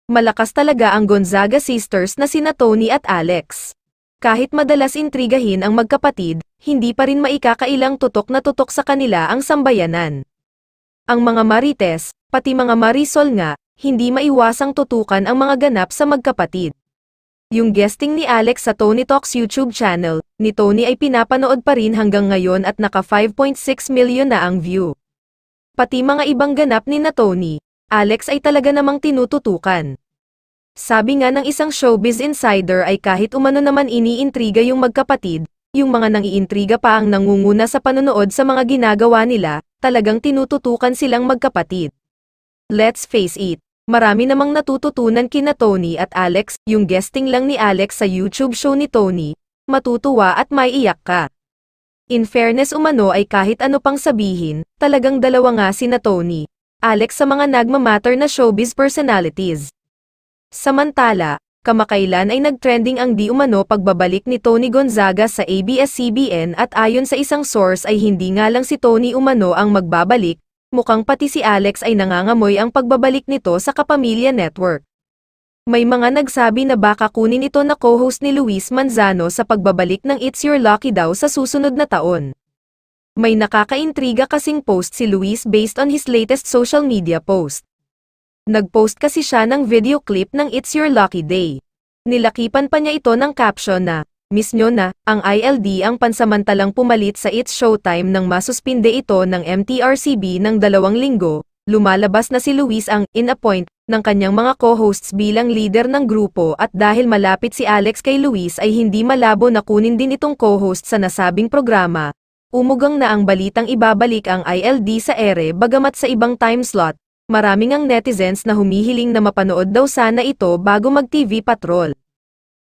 Malakas talaga ang Gonzaga sisters na sina Tony at Alex. Kahit madalas intrigahin ang magkapatid, hindi pa rin maikakailang tutok na tutok sa kanila ang sambayanan. Ang mga Marites, pati mga Marisol nga, hindi maiwasang tutukan ang mga ganap sa magkapatid. Yung guesting ni Alex sa Tony Talks YouTube channel, ni Tony ay pinapanood pa rin hanggang ngayon at naka 5.6 million na ang view. Pati mga ibang ganap ni na Tony, Alex ay talaga namang tinututukan. Sabi nga ng isang showbiz insider ay kahit umano naman iniintriga yung magkapatid, yung mga nangiintriga pa ang nangunguna sa panonood sa mga ginagawa nila, talagang tinututukan silang magkapatid. Let's face it, marami namang natututunan kina Tony at Alex, yung guesting lang ni Alex sa YouTube show ni Tony, matutuwa at maiiyak ka. In fairness umano ay kahit ano pang sabihin, talagang dalawa nga sina Tony, Alex sa mga nagmamatter na showbiz personalities. Samantala, kamakailan ay nagtrending ang di umano pagbabalik ni Tony Gonzaga sa ABS-CBN at ayon sa isang source ay hindi nga lang si Tony umano ang magbabalik, mukhang pati si Alex ay nangangamoy ang pagbabalik nito sa Kapamilya Network. May mga nagsabi na baka kunin ito na co-host ni Luis Manzano sa pagbabalik ng It's Your Lucky daw sa susunod na taon. May nakakaintriga kasing post si Luis based on his latest social media post. Nagpost kasi siya ng video clip ng It's Your Lucky Day. Nilakipan pa niya ito ng caption na, "Miss nyo na, ang ILD ang pansamantalang pumalit sa It's Showtime nang masuspinde ito ng MTRCB ng 2 linggo, lumalabas na si Luis ang in-appoint ng kanyang mga co-hosts bilang leader ng grupo at dahil malapit si Alex kay Luis ay hindi malabo na kunin din itong co-host sa nasabing programa. Umugang na ang balitang ibabalik ang ILD sa ere bagamat sa ibang time slot, maraming ang netizens na humihiling na mapanood daw sana ito bago mag-TV Patrol.